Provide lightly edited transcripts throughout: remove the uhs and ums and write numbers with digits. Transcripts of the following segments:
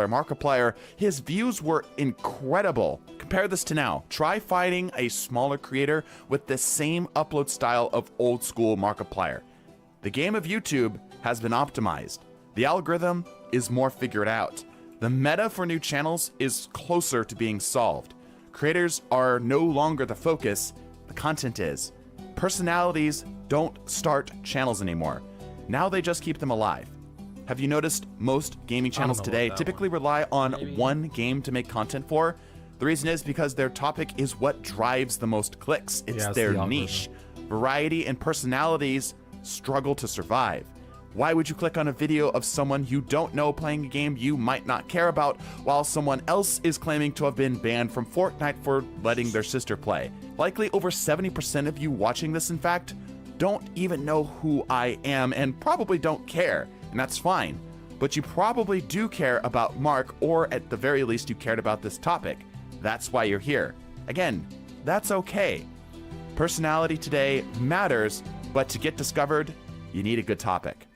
Markiplier, his views were incredible. Compare this to now. Try finding a smaller creator with the same upload style of old school Markiplier. The game of YouTube has been optimized. The algorithm is more figured out. The meta for new channels is closer to being solved. Creators are no longer the focus, the content is. Personalities don't start channels anymore. Now they just keep them alive. Have you noticed most gaming channels today typically rely on one game to make content for? The reason is because their topic is what drives the most clicks. It's their niche. Variety and personalities struggle to survive. Why would you click on a video of someone you don't know playing a game you might not care about while someone else is claiming to have been banned from Fortnite for letting their sister play? Likely over 70% of you watching this, in fact, don't even know who I am and probably don't care. And that's fine, but you probably do care about Mark, or at the very least you cared about this topic. That's why you're here. Again, that's okay. Personality today matters, but to get discovered, you need a good topic.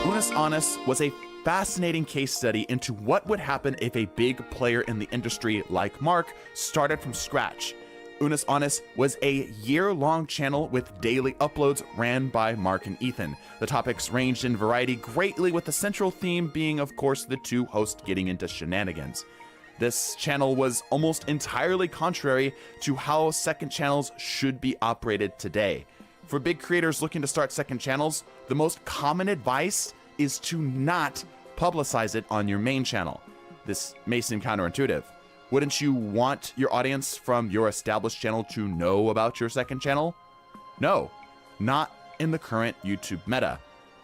Unus Annus was a fascinating case study into what would happen if a big player in the industry like Mark started from scratch. Unus Annus was a year-long channel with daily uploads ran by Mark and Ethan. The topics ranged in variety greatly, with the central theme being, of course, the two hosts getting into shenanigans. This channel was almost entirely contrary to how second channels should be operated today. For big creators looking to start second channels, the most common advice is to not publicize it on your main channel. This may seem counterintuitive. Wouldn't you want your audience from your established channel to know about your second channel? No, not in the current YouTube meta.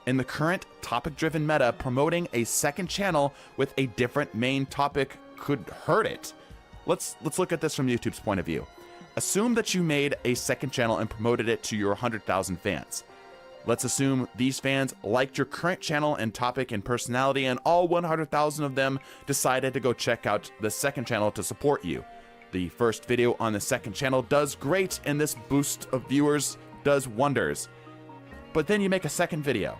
In the current topic-driven meta, promoting a second channel with a different main topic could hurt it. Let's look at this from YouTube's point of view. Assume that you made a second channel and promoted it to your 100,000 fans. Let's assume these fans liked your current channel and topic and personality, and all 100,000 of them decided to go check out the second channel to support you. The first video on the second channel does great, and this boost of viewers does wonders. But then you make a second video.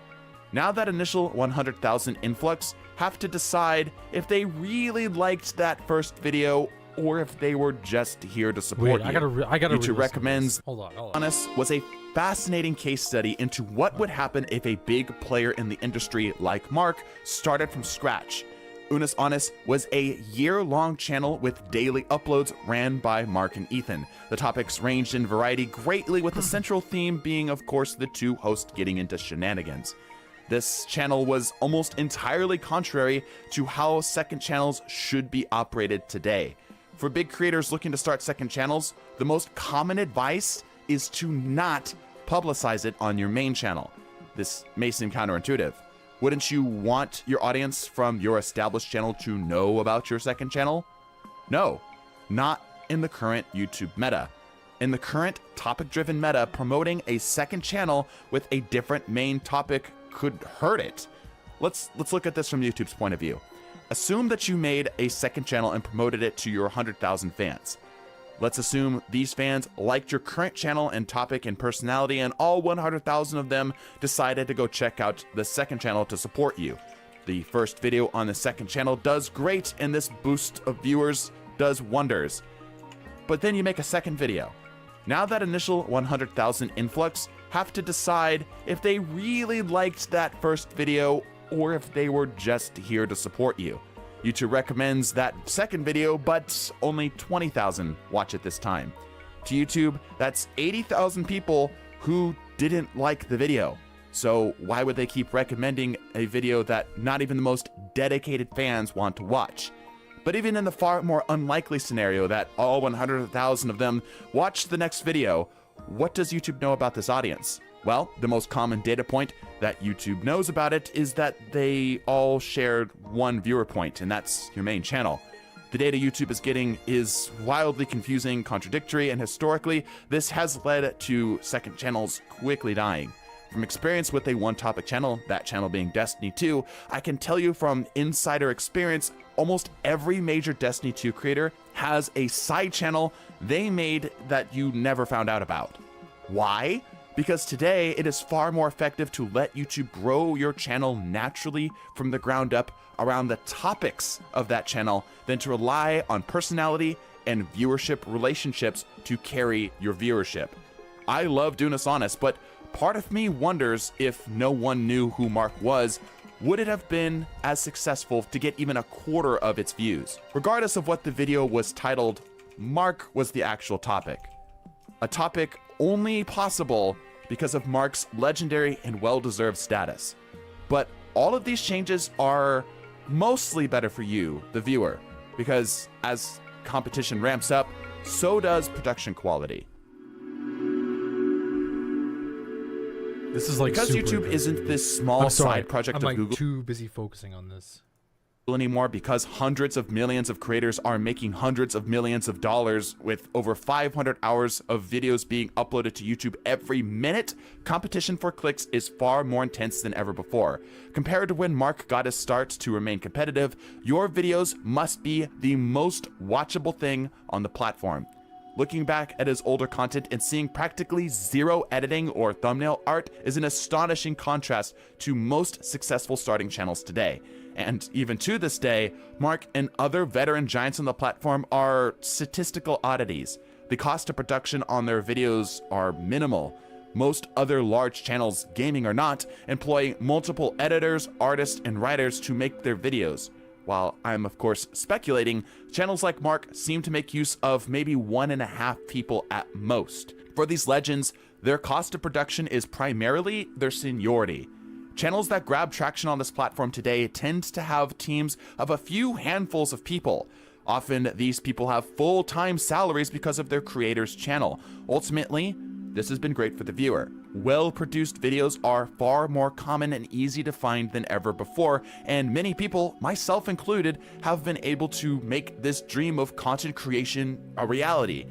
Now that initial 100,000 influx have to decide if they really liked that first video or if they were just here to support you. I gotta YouTube recommends. Hold on. Annus was a fascinating case study into what would happen if a big player in the industry like Mark started from scratch. Unus Annus was a year-long channel with daily uploads ran by Mark and Ethan. The topics ranged in variety greatly, with the central theme being, of course, the two hosts getting into shenanigans. This channel was almost entirely contrary to how second channels should be operated today. For big creators looking to start second channels, the most common advice is to not publicize it on your main channel. This may seem counterintuitive. Wouldn't you want your audience from your established channel to know about your second channel? No, not in the current YouTube meta. In the current topic-driven meta, promoting a second channel with a different main topic could hurt it. Let's look at this from YouTube's point of view. Assume that you made a second channel and promoted it to your 100,000 fans. Let's assume these fans liked your current channel and topic and personality, and all 100,000 of them decided to go check out the second channel to support you. The first video on the second channel does great, and this boost of viewers does wonders. But then you make a second video. Now that initial 100,000 influx have to decide if they really liked that first video or if they were just here to support you. YouTube recommends that second video, but only 20,000 watch it this time. To YouTube, that's 80,000 people who didn't like the video. So why would they keep recommending a video that not even the most dedicated fans want to watch? But even in the far more unlikely scenario that all 100,000 of them watch the next video, what does YouTube know about this audience? Well, the most common data point that YouTube knows about it is that they all shared one viewer point, and that's your main channel. The data YouTube is getting is wildly confusing, contradictory, and historically, this has led to second channels quickly dying. From experience with a one-topic channel, that channel being Destiny 2, I can tell you from insider experience, almost every major Destiny 2 creator has a side channel they made that you never found out about. Why? because today it is far more effective to let YouTube grow your channel naturally from the ground up around the topics of that channel than to rely on personality and viewership relationships to carry your viewership. I love Unis Honest, but part of me wonders if no one knew who Mark was, would it have been as successful to get even a quarter of its views? Regardless of what the video was titled, Mark was the actual topic. A topic only possible because of Mark's legendary and well-deserved status. But all of these changes are mostly better for you, the viewer, because as competition ramps up, so does production quality. This is like because YouTube isn't this small side project of Google. I'm too busy focusing on this anymore, because hundreds of millions of creators are making hundreds of millions of dollars with over 500 hours of videos being uploaded to YouTube every minute. Competition for clicks is far more intense than ever before. Compared to when Mark got his start, to remain competitive, your videos must be the most watchable thing on the platform. Looking back at his older content and seeing practically zero editing or thumbnail art is an astonishing contrast to most successful starting channels today. And even to this day, Mark and other veteran giants on the platform are statistical oddities. The cost of production on their videos are minimal. Most other large channels, gaming or not, employ multiple editors, artists, and writers to make their videos. While I'm of course speculating, channels like Mark seem to make use of maybe 1.5 people at most. For these legends, their cost of production is primarily their seniority. Channels that grab traction on this platform today tend to have teams of a few handfuls of people. Often, these people have full-time salaries because of their creator's channel. Ultimately, this has been great for the viewer. Well-produced videos are far more common and easy to find than ever before, and many people, myself included, have been able to make this dream of content creation a reality.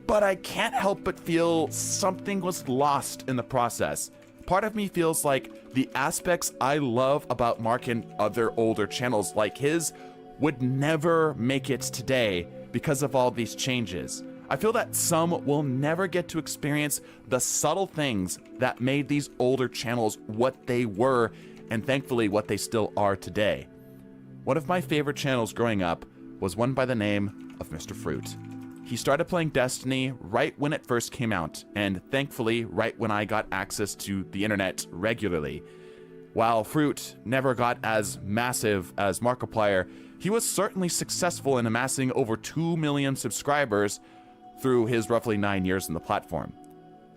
But I can't help but feel something was lost in the process. Part of me feels like the aspects I love about Mark and other older channels like his would never make it today because of all these changes. I feel that some will never get to experience the subtle things that made these older channels what they were, and thankfully what they still are today. One of my favorite channels growing up was one by the name of Mr. Fruit. He started playing Destiny right when it first came out, and thankfully right when I got access to the internet regularly. While Fruit never got as massive as Markiplier, he was certainly successful in amassing over 2 million subscribers through his roughly 9 years on the platform.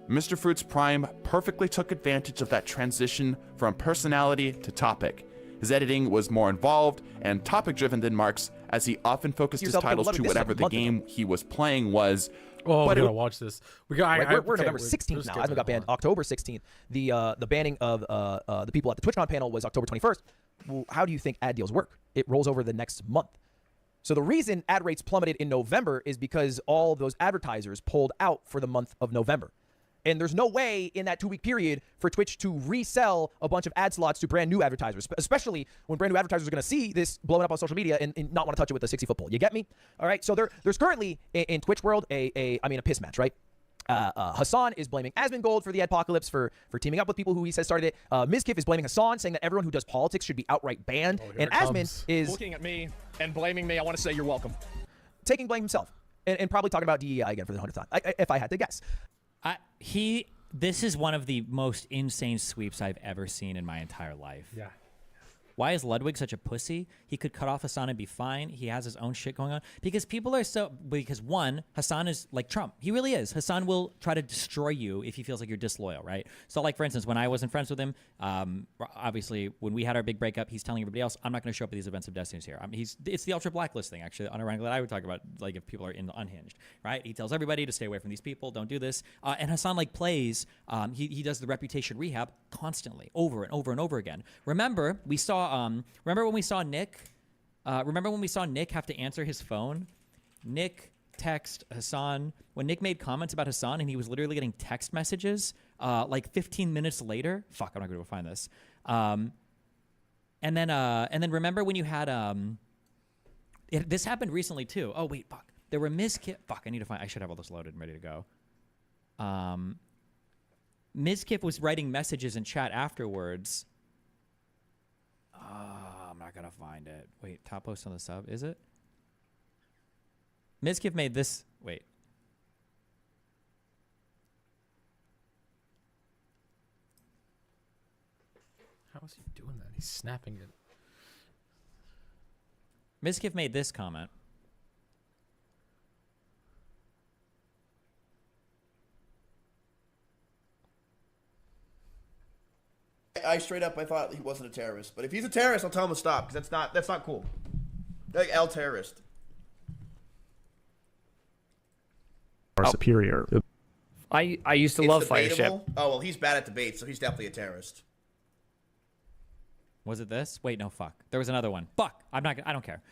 Mr. Fruit's prime perfectly took advantage of that transition from personality to topic. His editing was more involved and topic-driven than Mark's, as he often focused his titles to whatever the game he was playing was. Oh, we gotta watch this. We're November 16th now. Asmon got banned October 16th. The banning of the people at the TwitchCon panel was October 21st. Well, how do you think ad deals work? It rolls over the next month. So the reason ad rates plummeted in November is because all of those advertisers pulled out for the month of November. And there's no way in that 2-week period for Twitch to resell a bunch of ad slots to brand new advertisers, especially when brand new advertisers are going to see this blowing up on social media and not want to touch it with a 60-foot pole. You get me? All right. So there's currently in Twitch world a piss match, right? Hassan is blaming Asmongold for the adpocalypse for teaming up with people who he says started it. Mizkif is blaming Hassan, saying that everyone who does politics should be outright banned. And Asmon is looking at me and blaming me. I want to say you're welcome. Taking blame himself and probably talking about DEI again for the 100th time, if I had to guess. This is one of the most insane sweeps I've ever seen in my entire life. Yeah. Why is Ludwig such a pussy? He could cut off Hassan and be fine. He has his own shit going on. Because people are because one, Hassan is like Trump. He really is. Hassan will try to destroy you if he feels like you're disloyal, right? So like, for instance, when I wasn't friends with him, obviously when we had our big breakup, he's telling everybody else, I'm not going to show up at these events of Destiny's here. It's the ultra blacklist thing, actually, unironically, that I would talk about, like if people are unhinged, right? He tells everybody to stay away from these people, don't do this. And Hassan like plays, he does the reputation rehab constantly, over and over and over again. Remember when we saw Nick have to answer his phone? Nick text Hassan, when Nick made comments about Hassan and he was literally getting text messages like 15 minutes later. Fuck, I'm not going to go find this. And then remember when you had this happened recently too. Oh wait, fuck. There were I should have all this loaded and ready to go. Mizkif was writing messages in chat afterwards. I'm not gonna find it. Wait, top post on the sub, is it? Mizkif made this. Wait. How is he doing that? He's snapping it. Mizkif made this comment. I straight up, I thought he wasn't a terrorist. But if he's a terrorist, I'll tell him to stop, because that's not cool. Like El terrorist. Our superior. I used to It's love debatable. Fireship. Oh well, he's bad at debate, so he's definitely a terrorist. Was it this? Wait, no, fuck. There was another one. Fuck. I don't care.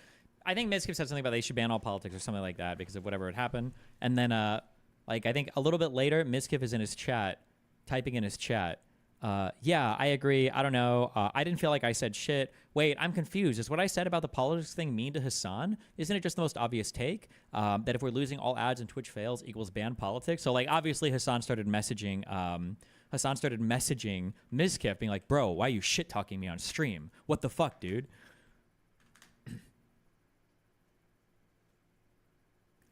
I think Mizkif said something about they should ban all politics or something like that because of whatever had happened. And then, like, I think a little bit later, Mizkif is in his chat, typing in his chat. Yeah, I agree. I don't know. I didn't feel like I said shit. Wait, I'm confused. Is what I said about the politics thing mean to Hassan? Isn't it just the most obvious take? That if we're losing all ads and Twitch fails equals ban politics? So, like, obviously Hassan started messaging Mizkif being like, bro, why are you shit-talking me on stream? What the fuck, dude?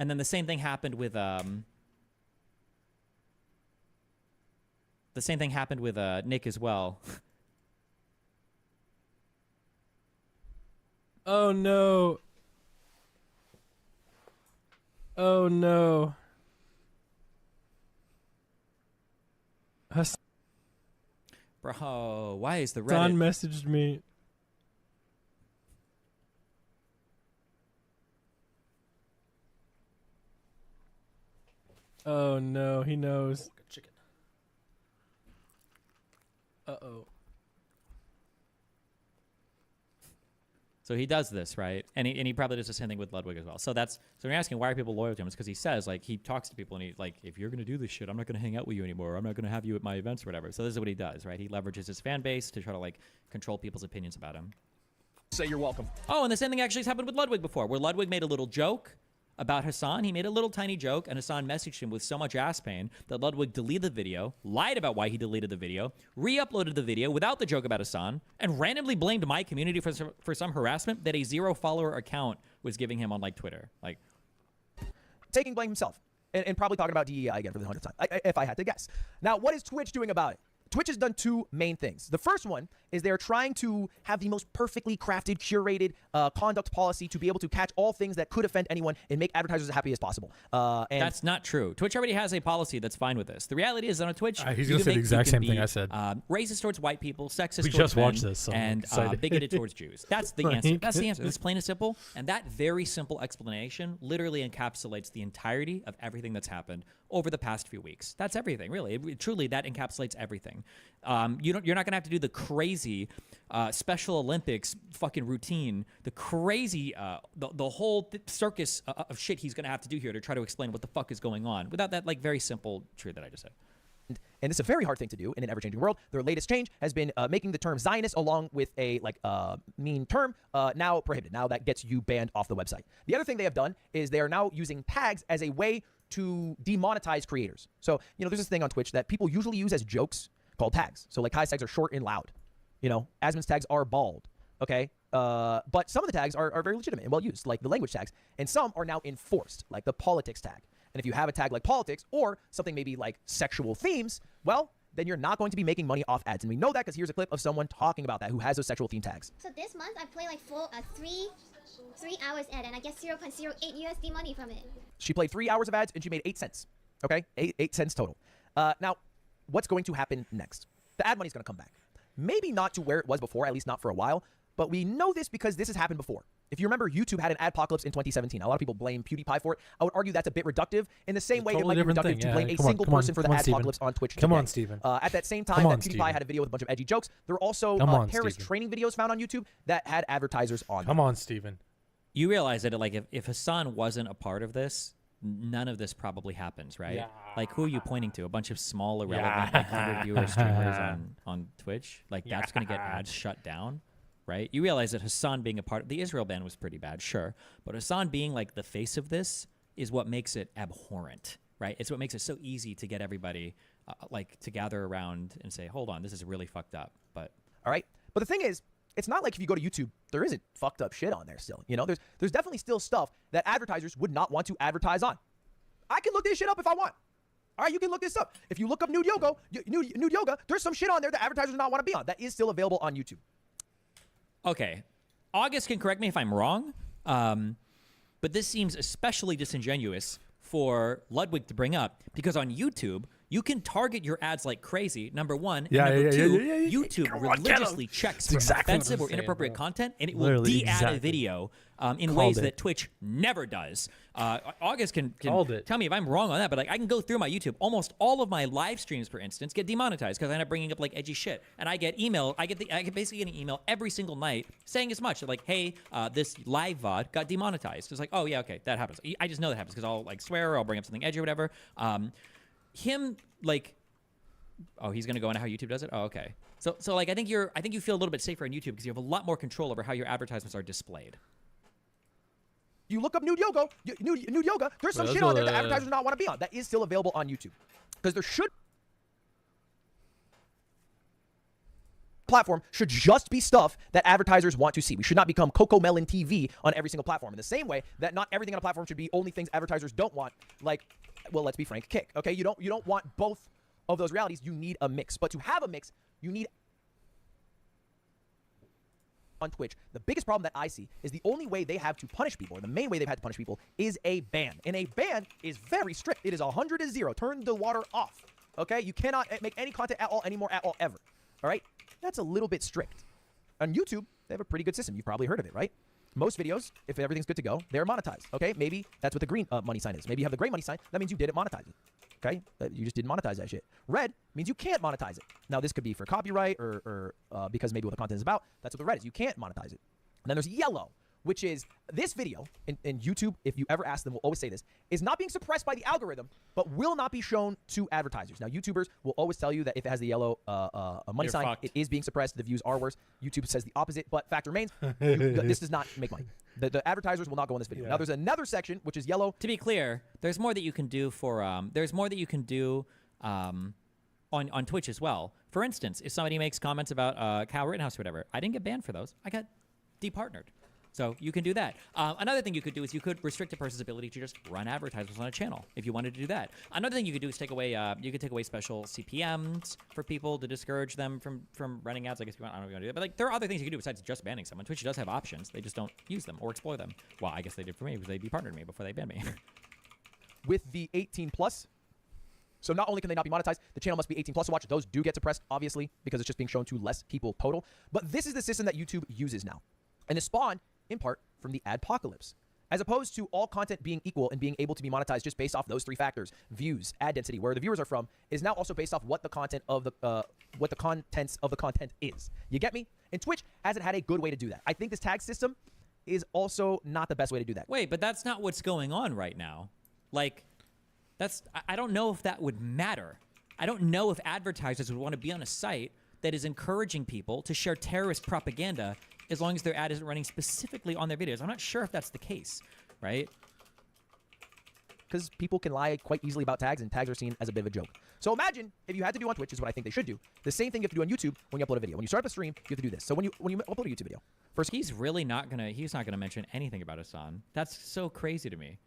And then the same thing happened with Nick as well. Oh no. Oh no. Bro, why is the Hassan Reddit... messaged me. Oh no, he knows. Chicken. Uh-oh. So he does this, right? And he probably does the same thing with Ludwig as well. So when you're asking why are people loyal to him, it's because he says, like, he talks to people and he's like, if you're going to do this shit, I'm not going to hang out with you anymore. I'm not going to have you at my events or whatever. So this is what he does, right? He leverages his fan base to try to, like, control people's opinions about him. Say you're welcome. Oh, and the same thing actually has happened with Ludwig before, where Ludwig made a little joke about Hassan. He made a little tiny joke, and Hassan messaged him with so much ass pain that Ludwig deleted the video, lied about why he deleted the video, re-uploaded the video without the joke about Hassan, and randomly blamed my community for some harassment that a 0-follower account was giving him on, like, Twitter. Like, taking blame himself and probably talking about DEI again for the 100th time, if I had to guess. Now, what is Twitch doing about it? Twitch has done two main things. The first one is they're trying to have the most perfectly crafted, curated conduct policy to be able to catch all things that could offend anyone and make advertisers as happy as possible. And that's not true. Twitch already has a policy that's fine with this. The reality is that on Twitch, he's going to say the exact same thing I said. Racist towards white people, sexist We towards just men, watched this, so I'm and excited. bigoted towards Jews. That's the answer. That's the answer. It's plain and simple. And that very simple explanation literally encapsulates the entirety of everything that's happened over the past few weeks. That's everything, really. Truly, that encapsulates everything. You're not going to have to do the crazy Special Olympics fucking routine, the crazy, the whole circus of shit he's going to have to do here to try to explain what the fuck is going on without that, like, very simple truth that I just said. And it's a very hard thing to do in an ever-changing world. Their latest change has been making the term Zionist along with a mean term now prohibited. Now that gets you banned off the website. The other thing they have done is they are now using tags as a way to demonetize creators. So, there's this thing on Twitch that people usually use as jokes called tags. So, like, Kai's tags are short and loud. Asmon's tags are bald. Okay? But some of the tags are very legitimate and well used, like the language tags. And some are now enforced, like the politics tag. And if you have a tag like politics or something maybe like sexual themes, well, then you're not going to be making money off ads. And we know that because here's a clip of someone talking about that who has those sexual theme tags. So this month I play like full 3 hours ad and I get 0.08 USD money from it. She played 3 hours of ads and she made 8 cents. Okay? 8 cents total. Now, what's going to happen next? The ad money is going to come back. Maybe not to where it was before, at least not for a while, but we know this because this has happened before. If you remember, YouTube had an adpocalypse in 2017. A lot of people blame PewDiePie for it. I would argue that's a bit reductive in the same way it might be reductive to blame a single person for the adpocalypse on Twitch. Come on, Steven. At that same time that PewDiePie had a video with a bunch of edgy jokes, there were also terrorist training videos found on YouTube that had advertisers on them. Come on, Steven. You realize that, like, if Hassan wasn't a part of this, none of this probably happens, right? Yeah. Like, who are you pointing to? A bunch of small, irrelevant, like, 100-viewer streamers on Twitch? Like, that's going to get ads shut down, right? You realize that Hassan being a part of the Israel ban was pretty bad, sure. But Hassan being, like, the face of this is what makes it abhorrent, right? It's what makes it so easy to get everybody like to gather around and say, hold on, this is really fucked up. But all right. But the thing is, it's not like if you go to YouTube, there isn't fucked up shit on there still. You know, there's definitely still stuff that advertisers would not want to advertise on. I can look this shit up if I want. All right, you can look this up. If you look up nude yoga, there's some shit on there that advertisers do not want to be on. That is still available on YouTube. Okay. August can correct me if I'm wrong, but this seems especially disingenuous for Ludwig to bring up because on YouTube, you can target your ads like crazy, number one. Yeah, and number two, yeah. YouTube Come on, religiously checks for exactly what offensive I'm or saying, inappropriate bro. content, and it will Literally, de-ad a exactly. video in Called ways it. that Twitch never does. August can Called it. tell me if I'm wrong on that, but like I can go through my YouTube. Almost all of my live streams, for instance, get demonetized because I end up bringing up like edgy shit, and I get email. I get basically get an email every single night saying as much like, "Hey, this live VOD got demonetized." It's like, "Oh yeah, okay, that happens." I just know that happens because I'll like swear or I'll bring up something edgy or whatever. Him like. Oh, he's gonna go into how YouTube does it. Oh, okay. So like I think you feel a little bit safer on YouTube because you have a lot more control over how your advertisements are displayed. You look up nude yoga, there's some shit on there that advertisers do not want to be on. That is still available on YouTube. Because there platform should just be stuff that advertisers want to see. We should not become Coco Melon TV on every single platform. In the same way that not everything on a platform should be only things advertisers don't want. Like, well, let's be frank, kick. Okay, you don't want both of those realities. You need a mix. But to have a mix, you need on Twitch, the biggest problem that I see is the only way they have to punish people, or the main way they've had to punish people, is a ban. And a ban is very strict. It is 100 to 0. Turn the water off. Okay? You cannot make any content at all anymore, at all, ever. All right? That's a little bit strict. On YouTube, they have a pretty good system. You've probably heard of it, right? Most videos, if everything's good to go, they're monetized. Okay? Maybe that's what the green money sign is. Maybe you have the gray money sign. That means you didn't monetize it. Okay? You just didn't monetize that shit. Red means you can't monetize it. Now, this could be for copyright or because maybe what the content is about. That's what the red is. You can't monetize it. And then there's yellow, which is this video in YouTube, if you ever ask them, will always say this, is not being suppressed by the algorithm, but will not be shown to advertisers. Now, YouTubers will always tell you that if it has the yellow money You're sign, fucked. it is being suppressed. The views are worse. YouTube says the opposite, but fact remains, this does not make money. The advertisers will not go in this video. Yeah. Now, there's another section, which is yellow. To be clear, there's more that you can do for on Twitch as well. For instance, if somebody makes comments about Kyle Rittenhouse or whatever, I didn't get banned for those. I got departnered. So you can do that. Another thing you could do is you could restrict a person's ability to just run advertisements on a channel if you wanted to do that. Another thing you could do is take away special CPMs for people to discourage them from running ads. I guess you want, I don't know if you want to do that, but like there are other things you can do besides just banning someone. Twitch does have options. They just don't use them or explore them. Well, I guess they did for me because they departnered me before they banned me. With the 18 plus. So not only can they not be monetized, the channel must be 18 plus to watch. Those do get suppressed, obviously, because it's just being shown to less people total. But this is the system that YouTube uses now. And it spawned, in part, from the adpocalypse. As opposed to all content being equal and being able to be monetized just based off those three factors, views, ad density, where the viewers are from, is now also based off what the content of what the contents of the content is. You get me? And Twitch hasn't had a good way to do that. I think this tag system is also not the best way to do that. Wait, but that's not what's going on right now. Like, I don't know if that would matter. I don't know if advertisers would want to be on a site that is encouraging people to share terrorist propaganda as long as their ad isn't running specifically on their videos. I'm not sure if that's the case, right? Because people can lie quite easily about tags, and tags are seen as a bit of a joke. So imagine if you had to do on Twitch, is what I think they should do. The same thing you have to do on YouTube when you upload a video. When you start up a stream, you have to do this. So when you upload a YouTube video, first He's not gonna mention anything about Hassan. That's so crazy to me.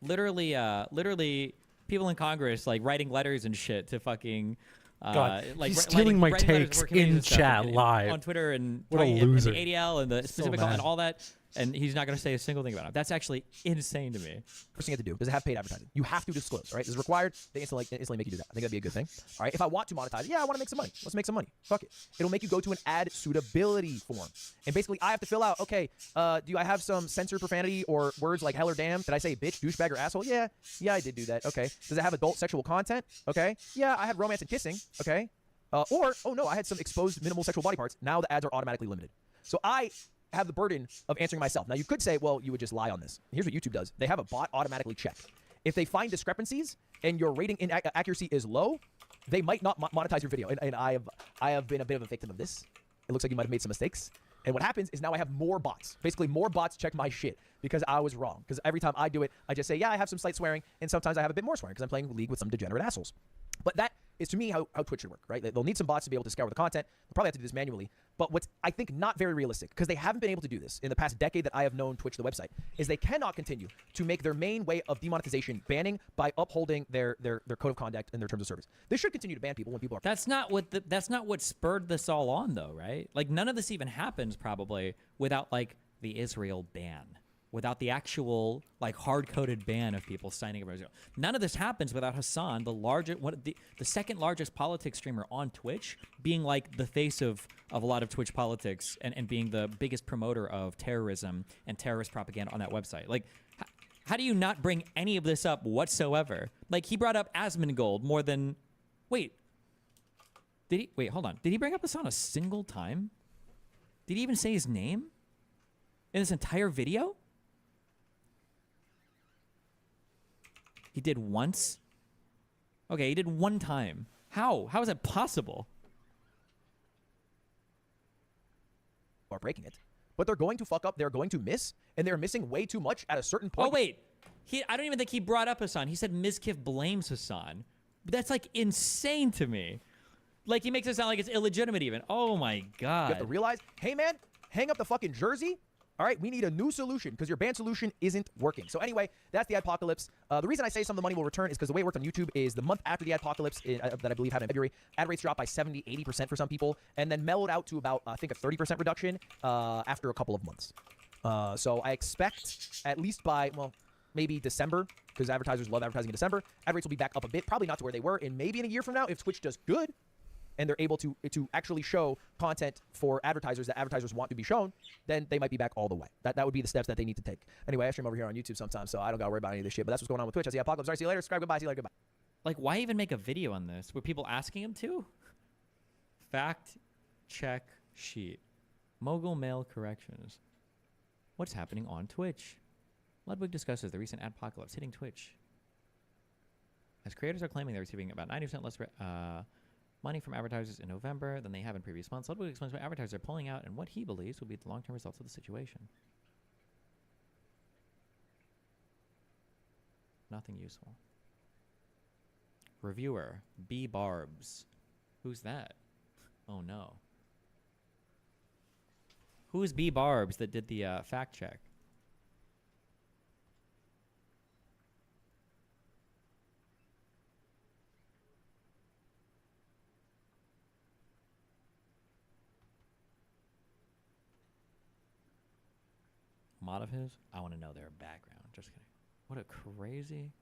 Literally, people in Congress like writing letters and shit to fucking. God, like he's stealing my writing letters takes to work committees in and stuff chat and live. on Twitter and What a and loser. the ADL and the specific mad. and all that, and he's not going to say a single thing about it. That's actually insane to me. first thing you have to do, does it have paid advertising? You have to disclose, right? This is required. They instantly make you do that. I think that'd be a good thing. All right, if I want to monetize it, yeah, I want to make some money. Let's make some money. Fuck it. It'll make you go to an ad suitability form. And basically, I have to fill out, okay, do I have some censored profanity or words like hell or damn? Did I say bitch, douchebag, or asshole? Yeah, I did do that. Okay. Does it have adult sexual content? Okay. Yeah, I had romance and kissing. Okay. Or, oh no, I had some exposed minimal sexual body parts. Now the ads are automatically limited. So I have the burden of answering myself. Now you could say, well, you would just lie on this. Here's what YouTube does. They have a bot automatically check. If they find discrepancies and your rating accuracy is low, they might not monetize your video. And I have been a bit of a victim of this. It looks like you might have made some mistakes. And what happens is now I have more bots. Basically, more bots check my shit because I was wrong. Because every time I do it, I just say, yeah, I have some slight swearing. And sometimes I have a bit more swearing because I'm playing League with some degenerate assholes. But that is to me how Twitch should work, right? They'll need some bots to be able to scour the content. They'll probably have to do this manually. But what's, I think, not very realistic, because they haven't been able to do this in the past decade that I have known Twitch, the website, is they cannot continue to make their main way of demonetization banning by upholding their code of conduct and their terms of service. They should continue to ban people when people are... That's not what spurred this all on, though, right? Like, none of this even happens, probably, without, like, the Israel ban. Without the actual, like, hard-coded ban of people signing up for Israel. None of this happens without Hassan, the second largest politics streamer on Twitch, being, like, the face of a lot of Twitch politics and being the biggest promoter of terrorism and terrorist propaganda on that website. Like, how do you not bring any of this up whatsoever? Like, he brought up Asmongold more than... Wait, hold on. Did he bring up Hassan a single time? Did he even say his name in this entire video? He did once? Okay, he did one time. How? How is that possible? Are breaking it. But they're going to fuck up, they're going to miss, and they're missing way too much at a certain point. Oh, wait. I don't even think he brought up Hassan. He said Mizkif blames Hassan. That's, like, insane to me. Like, he makes it sound like it's illegitimate even. Oh, my God. You have to realize, hey, man, hang up the fucking jersey. All right, we need a new solution because your ban solution isn't working. So anyway, that's the apocalypse. The reason I say some of the money will return is because the way it worked on YouTube is the month after the apocalypse that I believe happened in February, ad rates dropped by 70, 80% for some people, and then mellowed out to about, I think, a 30% reduction after a couple of months. So I expect at least by, well, maybe December, because advertisers love advertising in December, ad rates will be back up a bit, probably not to where they were, and maybe in a year from now, if Twitch does good, and they're able to actually show content for advertisers that advertisers want to be shown, then they might be back all the way. That would be the steps that they need to take. Anyway, I stream over here on YouTube sometimes, so I don't got to worry about any of this shit, but that's what's going on with Twitch. That's the apocalypse. All right, see you later. Subscribe. Goodbye. See you later. Goodbye. Like, why even make a video on this? Were people asking him to? Fact check sheet. Mogul mail corrections. What's happening on Twitch? Ludwig discusses the recent adpocalypse hitting Twitch. As creators are claiming they're receiving about 90% less money from advertisers in November than they have in previous months, Ludwig explains why advertisers are pulling out and what he believes will be the long-term results of the situation. Nothing useful. Reviewer, B. Barbs. Who's that? Oh, no. Who's B. Barbs that did the fact check? Mod of his? I want to know their background. Just kidding. What a crazy...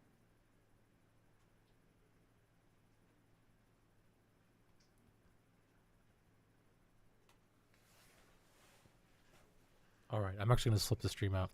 All right, I'm actually going to slip the stream out.